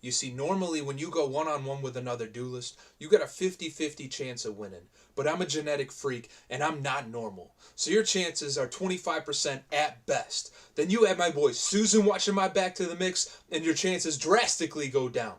You see, normally when you go one-on-one with another duelist, you got a 50-50 chance of winning. But I'm a genetic freak, and I'm not normal. So your chances are 25% at best. Then you add my boy Susan watching my back to the mix, and your chances drastically go down.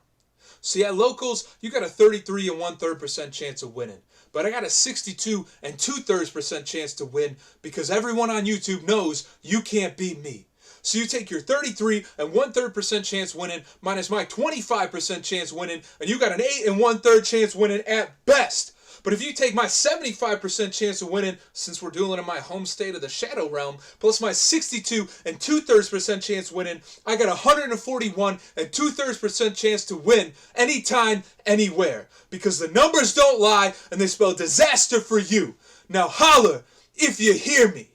See, at locals, you got a 33 and 1/3% chance of winning. But I got a 62 and 2/3% chance to win because everyone on YouTube knows you can't beat me. So you take your 33 and 1/3% chance winning minus my 25% chance winning, and you got an 8 and 1/3 chance winning at best. But if you take my 75% chance of winning, since we're dueling in my home state of the Shadow Realm, plus my 62 and 2/3% chance winning, I got 141 and 2/3% chance to win anytime, anywhere. Because the numbers don't lie, and they spell disaster for you. Now holler if you hear me.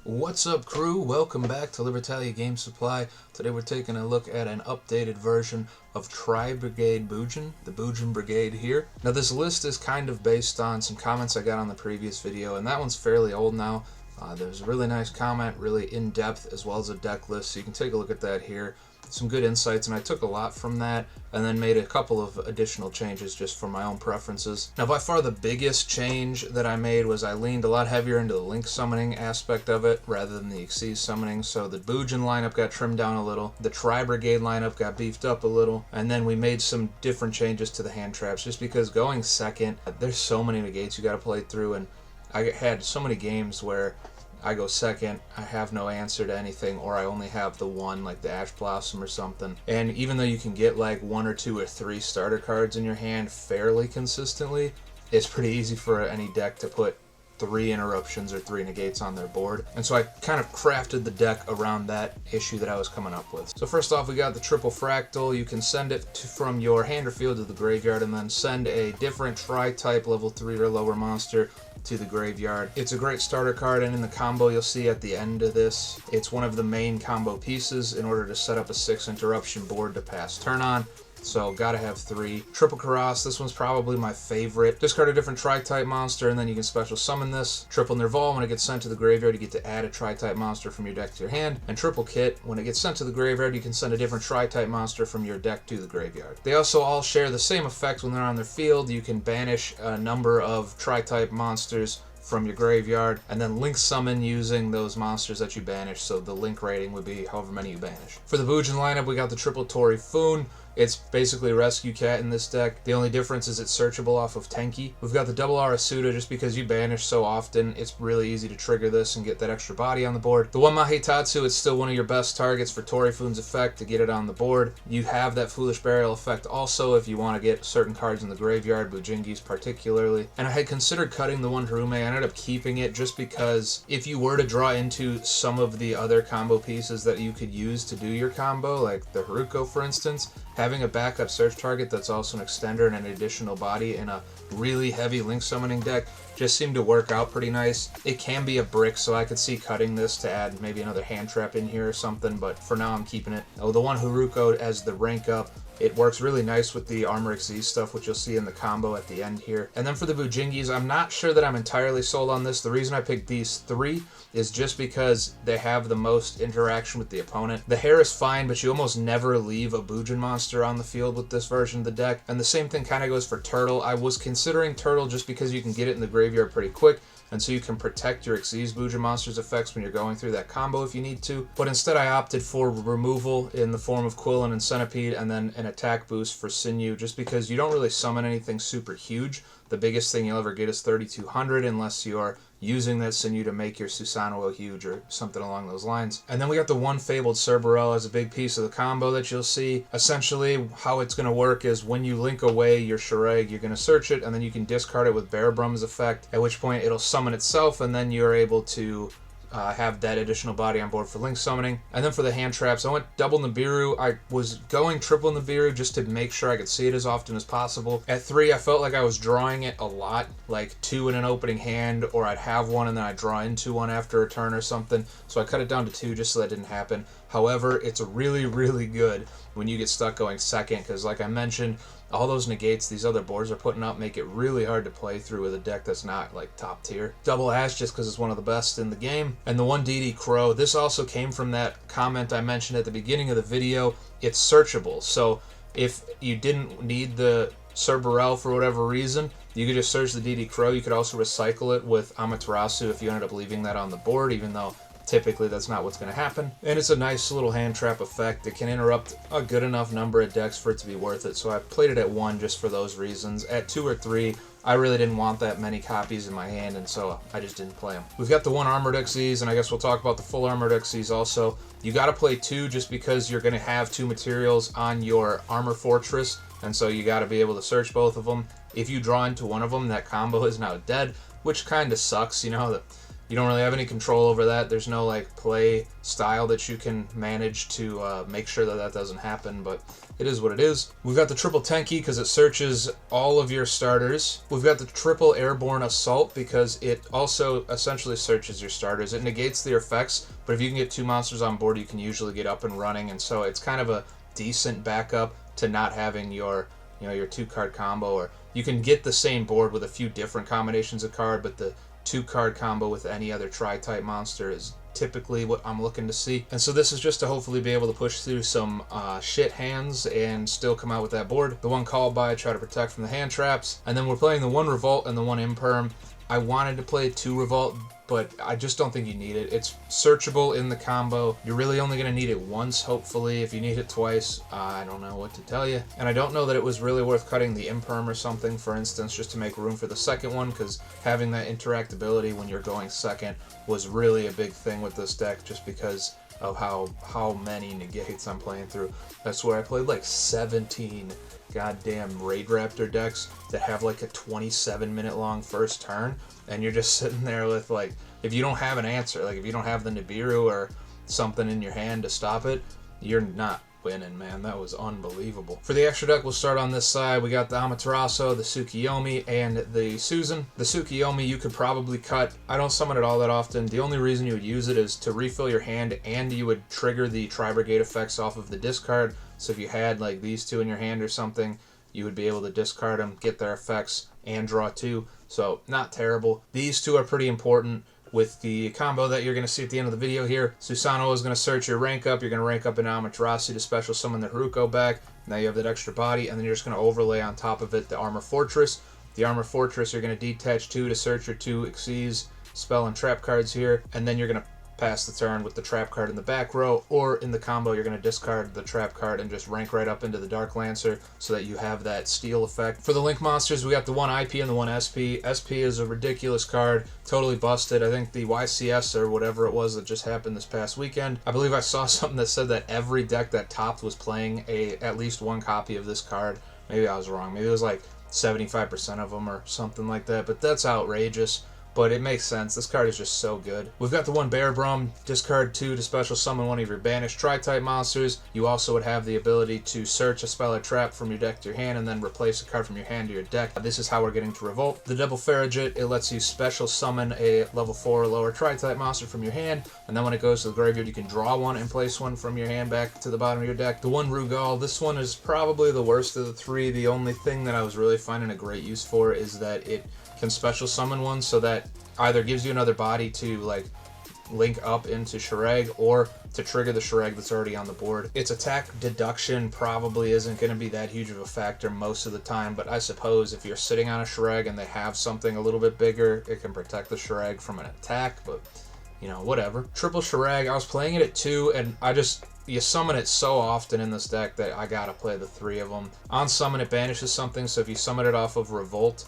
What's up, crew? Welcome back to Libertalia Game Supply. Today we're taking a look at an updated version of Tri-Brigade Bujin, the Bujin Brigade here. Now this list is kind of based on some comments I got on the previous video, and that one's fairly old now. There's a really nice comment, really in-depth, as well as a deck list, so you can take a look at that here. Some good insights, and I took a lot from that and then made a couple of additional changes just for my own preferences. Now by far the biggest change that I made was I leaned a lot heavier into the link summoning aspect of it rather than the Xyz summoning. So the Bujin lineup got trimmed down a little, the Tri-Brigade lineup got beefed up a little, and then we made some different changes to the hand traps just because going second, there's so many negates you got to play through, and I had so many games where I go second, I have no answer to anything, or I only have the one, like the Ash Blossom or something. And even though you can get like 1 or 2 or 3 starter cards in your hand fairly consistently, it's pretty easy for any deck to put 3 interruptions or 3 negates on their board. And so I kind of crafted the deck around that issue that I was coming up with. So first off, we got the triple fractal. You can send it from your hand or field to the graveyard and then send a different Tri-type level 3 or lower monster to the graveyard. It's a great starter card, and in the combo you'll see at the end of this, it's one of the main combo pieces in order to set up a 6 interruption board to pass turn on. So gotta have 3. Triple Karas, this one's probably my favorite. Discard a different Tri-type monster and then you can special summon this. Triple Nerval, when it gets sent to the graveyard you get to add a Tri-type monster from your deck to your hand. And Triple Kit, when it gets sent to the graveyard you can send a different Tri-type monster from your deck to the graveyard. They also all share the same effect when they're on their field. You can banish a number of Tri-type monsters from your graveyard and then link summon using those monsters that you banish, so the link rating would be however many you banish. For the Bujin lineup we got the triple Tori Foon. It's basically a rescue cat in this deck. The only difference is it's searchable off of Tenki. We've got the double Arasuda. Just because you banish so often, it's really easy to trigger this and get that extra body on the board. The one Mahitatsu, it's still one of your best targets for Torifune's effect to get it on the board. You have that Foolish Burial effect also if you want to get certain cards in the graveyard, Bujingis particularly. And I had considered cutting the one Harume. I ended up keeping it just because if you were to draw into some of the other combo pieces that you could use to do your combo, like the Haruko for instance, having a backup search target that's also an extender and an additional body in a really heavy link summoning deck just seemed to work out pretty nice. It can be a brick, so I could see cutting this to add maybe another hand trap in here or something, but for now I'm keeping it. Oh, the one Haruko as the rank up, it works really nice with the Armor Xyz stuff, which you'll see in the combo at the end here. And then for the Bujingis, I'm not sure that I'm entirely sold on this. The reason I picked these 3 is just because they have the most interaction with the opponent. The hair is fine, but you almost never leave a Bujin monster on the field with this version of the deck. And the same thing kind of goes for Turtle. I was considering Turtle just because you can get it in the graveyard pretty quick, and so you can protect your Xyz Bujin monster's effects when you're going through that combo if you need to. But instead I opted for removal in the form of Quillen and Centipede, and then an attack boost for Sinew, just because you don't really summon anything super huge. The biggest thing you'll ever get is 3200 unless you're using that Sinew to make your Susanoo huge or something along those lines. And then we got the one Fabled Cerberell as a big piece of the combo that you'll see. Essentially, how it's going to work is when you link away your Shireg, you're going to search it, and then you can discard it with Bear Brum's effect, at which point it'll summon itself, and then you're able to have that additional body on board for link summoning. And then for the hand traps, I went double Nibiru. I was going triple Nibiru just to make sure I could see it as often as possible. At 3, I felt like I was drawing it a lot, like 2 in an opening hand, or I'd have one and then I'd draw into one after a turn or something. So I cut it down to 2 just so that didn't happen. However, it's really, really good when you get stuck going second, because like I mentioned, all those negates these other boards are putting up make it really hard to play through with a deck that's not like top tier. Double Ash just because it's one of the best in the game. And the 1DD Crow, this also came from that comment I mentioned at the beginning of the video. It's searchable, so if you didn't need the Cerberell for whatever reason, you could just search the DD Crow. You could also recycle it with Amaterasu if you ended up leaving that on the board, even though typically that's not what's going to happen. And it's a nice little hand trap effect. It can interrupt a good enough number of decks for it to be worth it, so I played it at 1 just for those reasons. At 2 or 3, I really didn't want that many copies in my hand, and so I just didn't play them. We've got the 1 Armored Xyz, and I guess we'll talk about the full Armored Xyz also. You got to play 2 just because you're going to have 2 materials on your Armor Fortress, and so you got to be able to search both of them. If you draw into one of them, that combo is now dead, which kind of sucks, you know, that you don't really have any control over that. There's no like play style that you can manage to make sure that that doesn't happen, but it is what it is. We've got the triple Tenki because it searches all of your starters. We've got the triple Airborne Assault because it also essentially searches your starters. It negates the effects, but if you can get 2 monsters on board, you can usually get up and running, and so it's kind of a decent backup to not having your, you know, your 2-card combo. Or you can get the same board with a few different combinations of card, but the 2-card combo with any other tri-type monster is typically what I'm looking to see. And so this is just to hopefully be able to push through some shit hands and still come out with that board. The 1 Call By, try to protect from the hand traps. And then we're playing the 1 Revolt and the 1 Imperm. I wanted to play 2 Revolt, but I just don't think you need it. It's searchable in the combo. You're really only going to need it once, hopefully. If you need it twice, I don't know what to tell you. And I don't know that it was really worth cutting the Imperm or something, for instance, just to make room for the second one, because having that interactability when you're going second was really a big thing with this deck, just because of how many negates I'm playing through. That's where I played like 17 goddamn Raid Raptor decks that have like a 27-minute long first turn, and you're just sitting there with, like, if you don't have an answer, like if you don't have the Nibiru or something in your hand to stop it, you're not winning, man. That was unbelievable. For the extra deck, we'll start on this side. We got the Amaterasu, the Tsukiyomi, and the Susan. The Tsukiyomi you could probably cut. I don't summon it all that often. The only reason you would use it is to refill your hand, and you would trigger the Tri-Brigade effects off of the discard. So if you had like these 2 in your hand or something, you would be able to discard them, get their effects, and draw 2. So not terrible. These 2 are pretty important with the combo that you're going to see at the end of the video here. Susanoo is going to search your rank up. You're going to rank up in Amaterasu to special summon the Haruko back. Now you have that extra body, and then you're just going to overlay on top of it the Armor Fortress. The Armor Fortress, you're going to detach 2 to search your 2 Xyz, spell, and trap cards here, and then you're going to pass the turn with the trap card in the back row, or in the combo you're going to discard the trap card and just rank right up into the Dark Lancer so that you have that steal effect. For the Link monsters, we got the 1 IP and the 1 SP. SP is a ridiculous card, totally busted. I think the YCS or whatever it was that just happened this past weekend, I believe I saw something that said that every deck that topped was playing at least 1 copy of this card. Maybe I was wrong. Maybe it was like 75% of them or something like that, but that's outrageous. But it makes sense. This card is just so good. We've got the 1 Bear Brum. Discard 2 to special summon one of your banished Tri-type monsters. You also would have the ability to search a spell or trap from your deck to your hand and then replace a card from your hand to your deck. This is how we're getting to Revolt. The Double Farragut, it lets you special summon a level 4 or lower Tri-type monster from your hand, and then when it goes to the graveyard, you can draw 1 and place 1 from your hand back to the bottom of your deck. The 1 Rugal, this one is probably the worst of the 3. The only thing that I was really finding a great use for is that it can special summon 1, so that either gives you another body to like link up into Shireg, or to trigger the Shireg that's already on the board. Its attack deduction probably isn't going to be that huge of a factor most of the time, but I suppose if you're sitting on a Shireg and they have something a little bit bigger, it can protect the Shireg from an attack, but you know, whatever. Triple Shireg, I was playing it at 2, and you summon it so often in this deck that I gotta play the 3 of them. On summon, it banishes something, so if you summon it off of Revolt,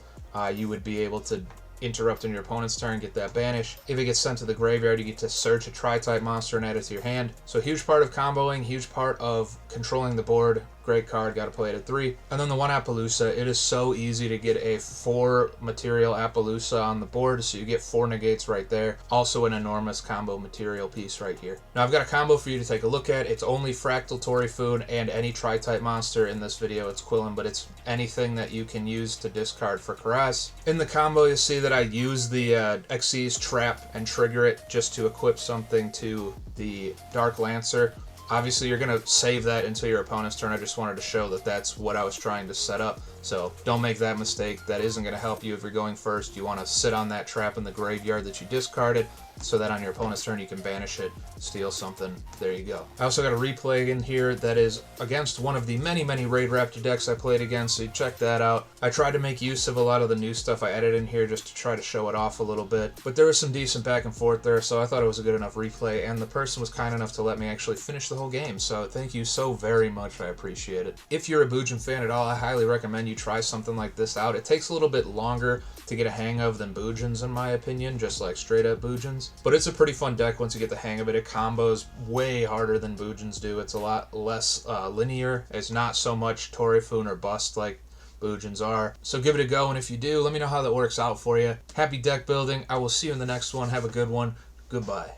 you would be able to interrupt on your opponent's turn, get that banish. If it gets sent to the graveyard, you get to search a Tri-type monster and add it to your hand. So huge part of comboing, huge part of controlling the board. Great card, gotta play it at 3. And then the 1 Appaloosa, it is so easy to get a 4 material Appaloosa on the board, so you get 4 negates right there. Also an enormous combo material piece right here. Now I've got a combo for you to take a look at. It's only Fractal Torifun and any Tri-type monster. In this video it's Quillen, but it's anything that you can use to discard for Karaz. In the combo you'll see that I use the Xyz trap and trigger it just to equip something to the Dark Lancer. Obviously, you're going to save that until your opponent's turn. I just wanted to show that that's what I was trying to set up. So don't make that mistake. That isn't going to help you if you're going first. You want to sit on that trap in the graveyard that you discarded so that on your opponent's turn you can banish it, steal something. There you go. I also got a replay in here that is against one of the many, many Raid Raptor decks I played against, so you check that out. I tried to make use of a lot of the new stuff I added in here just to try to show it off a little bit, but there was some decent back and forth there, so I thought it was a good enough replay, and the person was kind enough to let me actually finish the whole game, so thank you so very much. I appreciate it. If you're a Bujin fan at all, I highly recommend you try something like this out. It takes a little bit longer to get a hang of than Bujins, in my opinion, just like straight up Bujins. But it's a pretty fun deck once you get the hang of it. It combos way harder than Bujins do. It's a lot less linear. It's not so much Torifun or bust like Bujins are. So give it a go, and if you do, let me know how that works out for you. Happy deck building. I will see you in the next one. Have a good one. Goodbye.